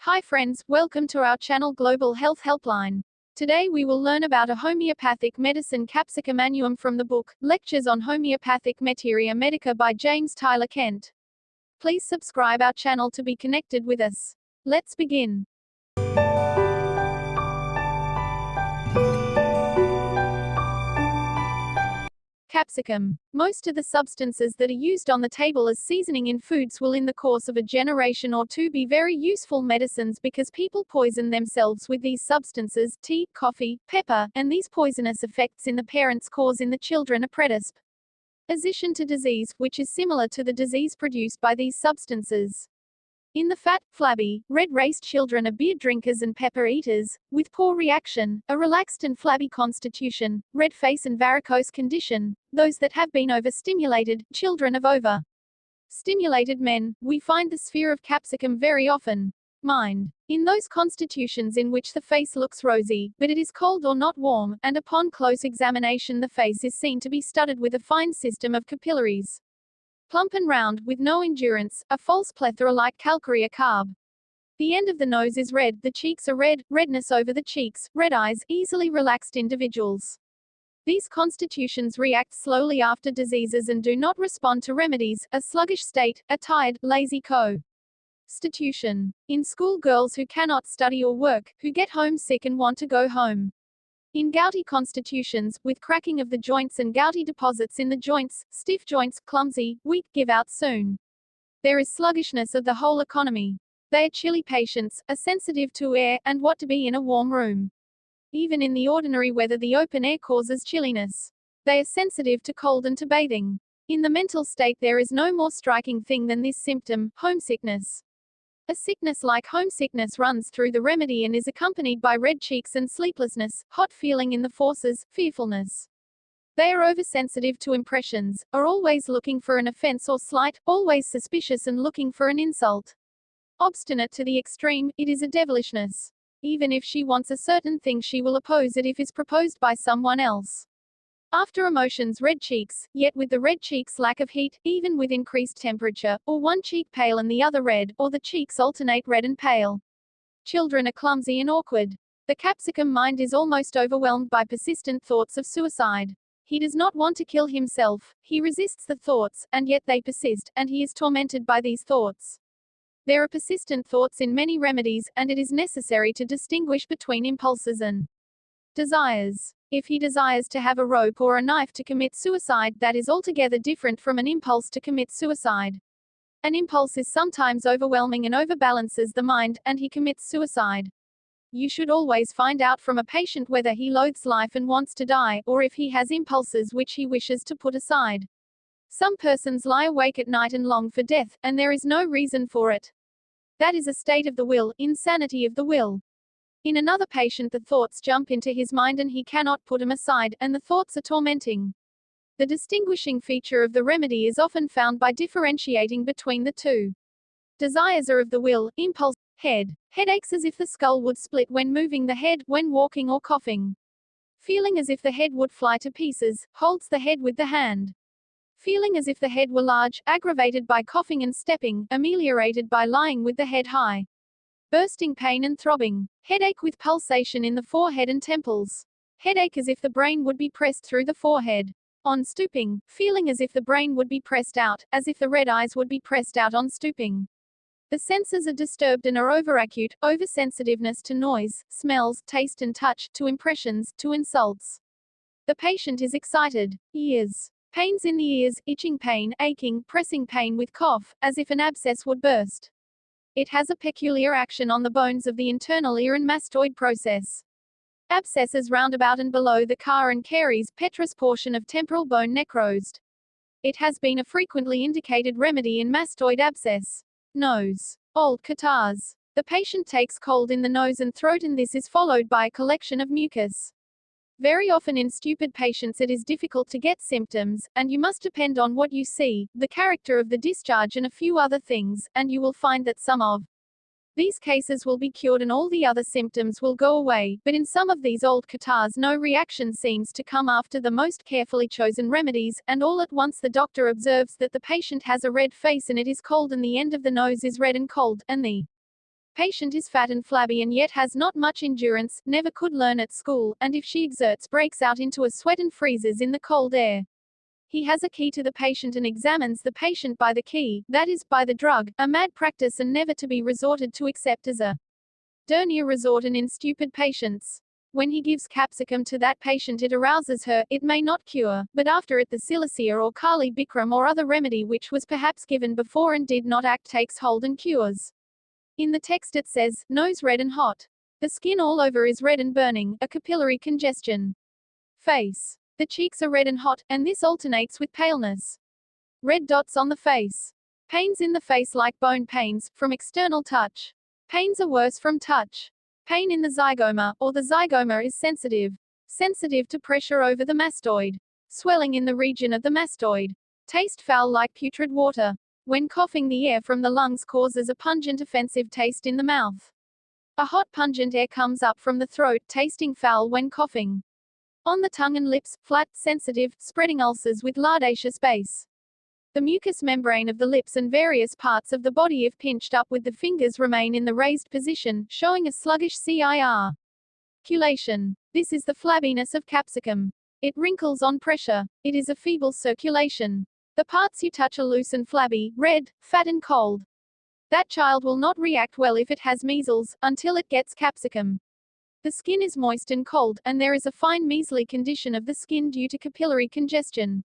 Hi friends, welcome to our channel Global Health Helpline. Today we will learn about a homeopathic medicine Capsicum Annuum from the book, Lectures on Homeopathic Meteria Medica by James Tyler Kent. Please subscribe our channel to be connected with us. Let's begin. Capsicum. Most of the substances that are used on the table as seasoning in foods will in the course of a generation or two be very useful medicines because people poison themselves with these substances, tea, coffee, pepper, and these poisonous effects in the parents cause in the children a predisposition to disease, which is similar to the disease produced by these substances. In the fat, flabby, red-raced children are beer drinkers and pepper eaters, with poor reaction, a relaxed and flabby constitution, red face and varicose condition. Those that have been overstimulated, children of over-stimulated men, we find the sphere of capsicum very often. Mind. In those constitutions in which the face looks rosy, but it is cold or not warm, and upon close examination the face is seen to be studded with a fine system of capillaries. Plump and round, with no endurance, a false plethora like calcarea carb. The end of the nose is red, the cheeks are red, redness over the cheeks, red eyes, easily relaxed individuals. These constitutions react slowly after diseases and do not respond to remedies, a sluggish state, a tired, lazy constitution. In school girls who cannot study or work, who get homesick and want to go home. In gouty constitutions, with cracking of the joints and gouty deposits in the joints, stiff joints, clumsy, weak, give out soon. There is sluggishness of the whole economy. They are chilly patients, are sensitive to air, and what to be in a warm room. Even in the ordinary weather the open air causes chilliness. They are sensitive to cold and to bathing. In the mental state there is no more striking thing than this symptom, homesickness. A sickness like homesickness runs through the remedy and is accompanied by red cheeks and sleeplessness, hot feeling in the forces, fearfulness. They are oversensitive to impressions, are always looking for an offense or slight, always suspicious and looking for an insult. Obstinate to the extreme, it is a devilishness. Even if she wants a certain thing she will oppose it if is proposed by someone else. After emotions red cheeks, yet with the red cheeks lack of heat, even with increased temperature, or one cheek pale and the other red, or the cheeks alternate red and pale. Children are clumsy and awkward. The capsicum mind is almost overwhelmed by persistent thoughts of suicide. He does not want to kill himself, he resists the thoughts, and yet they persist, and he is tormented by these thoughts. There are persistent thoughts in many remedies, and it is necessary to distinguish between impulses and desires. If he desires to have a rope or a knife to commit suicide, that is altogether different from an impulse to commit suicide. An impulse is sometimes overwhelming and overbalances the mind, and he commits suicide. You should always find out from a patient whether he loathes life and wants to die, or if he has impulses which he wishes to put aside. Some persons lie awake at night and long for death, and there is no reason for it. That is a state of the will, insanity of the will. In another patient the thoughts jump into his mind and he cannot put them aside, and the thoughts are tormenting. The distinguishing feature of the remedy is often found by differentiating between the two. Desires are of the will, impulse, head. Headaches as if the skull would split when moving the head, when walking or coughing. Feeling as if the head would fly to pieces, holds the head with the hand. Feeling as if the head were large, aggravated by coughing and stepping, ameliorated by lying with the head high. Bursting pain and throbbing. Headache with pulsation in the forehead and temples. Headache as if the brain would be pressed through the forehead. On stooping, feeling as if the brain would be pressed out, as if the red eyes would be pressed out on stooping. The senses are disturbed and are overacute, oversensitiveness to noise, smells, taste and touch, to impressions, to insults. The patient is excited. Ears. Pains in the ears, itching pain, aching, pressing pain with cough, as if an abscess would burst. It has a peculiar action on the bones of the internal ear and mastoid process. Abscesses round about and below the car and caries petrous portion of temporal bone necrosed. It has been a frequently indicated remedy in mastoid abscess. Nose. Old catarrhs. The patient takes cold in the nose and throat and this is followed by a collection of mucus. Very often in stupid patients it is difficult to get symptoms, and you must depend on what you see, the character of the discharge and a few other things, and you will find that some of these cases will be cured and all the other symptoms will go away, but in some of these old catarrhs no reaction seems to come after the most carefully chosen remedies, and all at once the doctor observes that the patient has a red face and it is cold and the end of the nose is red and cold, and the Patient is fat and flabby and yet has not much endurance, never could learn at school, and if she exerts breaks out into a sweat and freezes in the cold air. He has a key to the patient and examines the patient by the key, that is, by the drug, a mad practice and never to be resorted to except as a dernier resort and in stupid patients. When he gives capsicum to that patient it arouses her, it may not cure, but after it the Silicea or Kali Bikram or other remedy which was perhaps given before and did not act takes hold and cures. In the text it says, nose red and hot. The skin all over is red and burning, a capillary congestion. Face. The cheeks are red and hot, and this alternates with paleness. Red dots on the face. Pains in the face like bone pains, from external touch. Pains are worse from touch. Pain in the zygoma, or the zygoma is sensitive. Sensitive to pressure over the mastoid. Swelling in the region of the mastoid. Taste foul like putrid water. When coughing the air from the lungs causes a pungent offensive taste in the mouth. A hot pungent air comes up from the throat, tasting foul when coughing. On the tongue and lips, flat, sensitive, spreading ulcers with lardaceous base. The mucous membrane of the lips and various parts of the body if pinched up with the fingers remain in the raised position, showing a sluggish circulation. This is the flabbiness of capsicum. It wrinkles on pressure. It is a feeble circulation. The parts you touch are loose and flabby, red, fat and cold. That child will not react well if it has measles, until it gets capsicum. The skin is moist and cold, and there is a fine measly condition of the skin due to capillary congestion.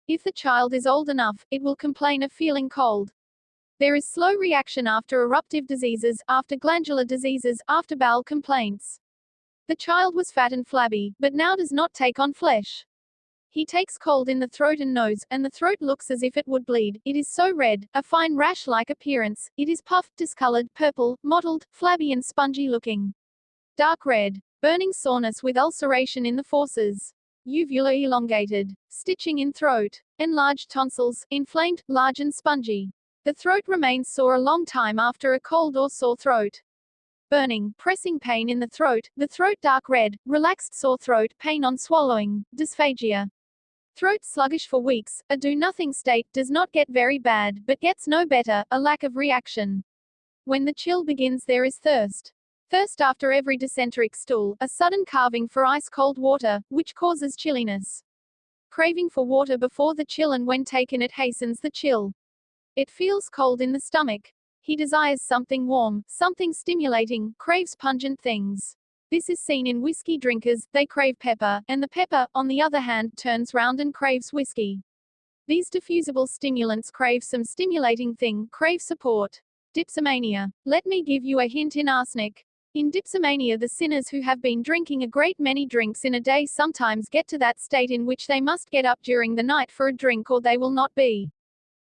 If the child is old enough, it will complain of feeling cold. There is slow reaction after eruptive diseases, after glandular diseases, after bowel complaints. The child was fat and flabby, but now does not take on flesh. He takes cold in the throat and nose, and the throat looks as if it would bleed. It is so red, a fine rash-like appearance. It is puffed, discolored, purple, mottled, flabby and spongy looking. Dark red. Burning soreness with ulceration in the fauces. Uvula elongated. Stitching in throat. Enlarged tonsils, inflamed, large and spongy. The throat remains sore a long time after a cold or sore throat. Burning, pressing pain in the throat dark red, relaxed sore throat, pain on swallowing, dysphagia. Throat sluggish for weeks, a do-nothing state, does not get very bad, but gets no better, a lack of reaction. When the chill begins there is thirst. Thirst after every dysenteric stool, a sudden carving for ice-cold water, which causes chilliness. Craving for water before the chill and when taken it hastens the chill. It feels cold in the stomach. He desires something warm, something stimulating, craves pungent things. This is seen in whiskey drinkers, they crave pepper, and the pepper, on the other hand, turns round and craves whiskey. These diffusible stimulants crave some stimulating thing, crave support. Dipsomania. Let me give you a hint in arsenic. In dipsomania the sinners who have been drinking a great many drinks in a day sometimes get to that state in which they must get up during the night for a drink or they will not be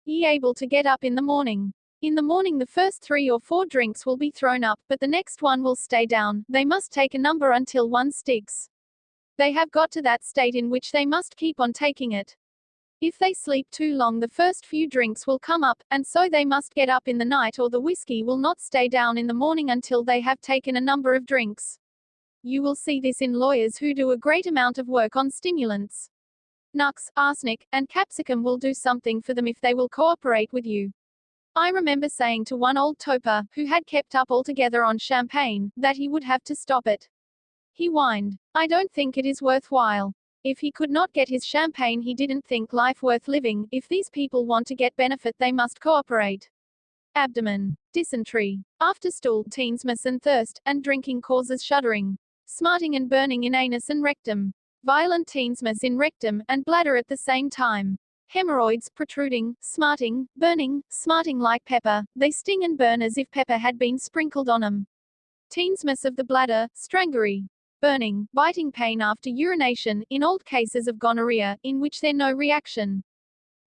able to get up in the morning. In the morning the first 3 or 4 drinks will be thrown up, but the next one will stay down. They must take a number until one sticks. They have got to that state in which they must keep on taking it. If they sleep too long the first few drinks will come up, and so they must get up in the night or the whiskey will not stay down in the morning until they have taken a number of drinks. You will see this in lawyers who do a great amount of work on stimulants. Nux, arsenic, and capsicum will do something for them if they will cooperate with you. I remember saying to one old toper, who had kept up altogether on champagne, that he would have to stop it. He whined, "I don't think it is worthwhile." If he could not get his champagne he didn't think life worth living. If these people want to get benefit they must cooperate. Abdomen. Dysentery. After stool, tenesmus and thirst, and drinking causes shuddering. Smarting and burning in anus and rectum. Violent tenesmus in rectum, and bladder at the same time. Hæmorrhoids, protruding, smarting like pepper, they sting and burn as if pepper had been sprinkled on them. Tenesmus of the bladder, strangury. Burning, biting pain after urination, in old cases of gonorrhea, in which there no reaction.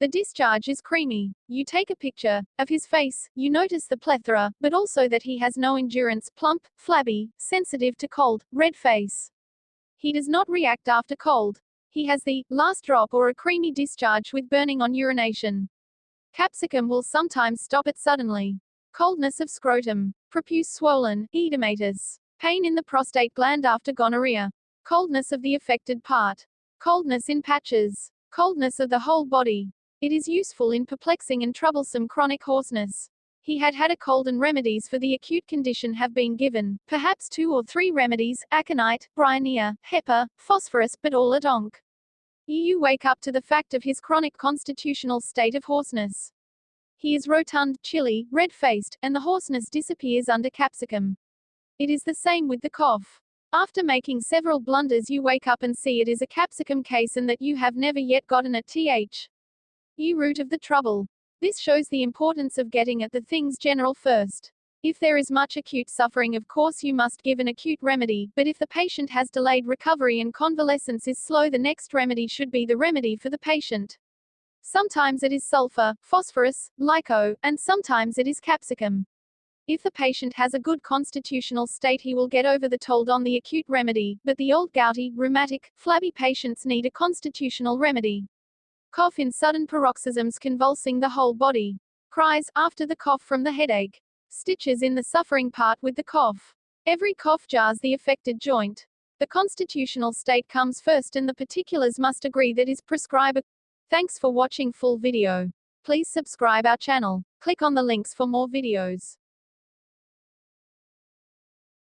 The discharge is creamy. You take a picture of his face, you notice the plethora, but also that he has no endurance, plump, flabby, sensitive to cold, red face. He does not react after cold. He has the last drop or a creamy discharge with burning on urination. Capsicum will sometimes stop it suddenly. Coldness of scrotum. Profuse swollen, edematous. Pain in the prostate gland after gonorrhea. Coldness of the affected part. Coldness in patches. Coldness of the whole body. It is useful in perplexing and troublesome chronic hoarseness. He had had a cold and remedies for the acute condition have been given, perhaps 2 or 3 remedies, aconite, bryonia, hepa, phosphorus, but all at onc. You wake up to the fact of his chronic constitutional state of hoarseness. He is rotund, chilly, red-faced, and the hoarseness disappears under capsicum. It is the same with the cough. After making several blunders you wake up and see it is a capsicum case and that you have never yet gotten at root of the trouble. This shows the importance of getting at the things general first. If there is much acute suffering, of course you must give an acute remedy, but if the patient has delayed recovery and convalescence is slow, the next remedy should be the remedy for the patient. Sometimes it is sulfur, phosphorus, lyco, and sometimes it is capsicum. If the patient has a good constitutional state he will get over the told on the acute remedy, but the old gouty, rheumatic, flabby patients need a constitutional remedy. Cough in sudden paroxysms convulsing the whole body. Cries, after the cough from the headache. Stitches in the suffering part with the cough. Every cough jars the affected joint. The constitutional state comes first and the particulars must agree that is prescribed. Thanks for watching full video. Please subscribe our channel. Click on the links for more videos.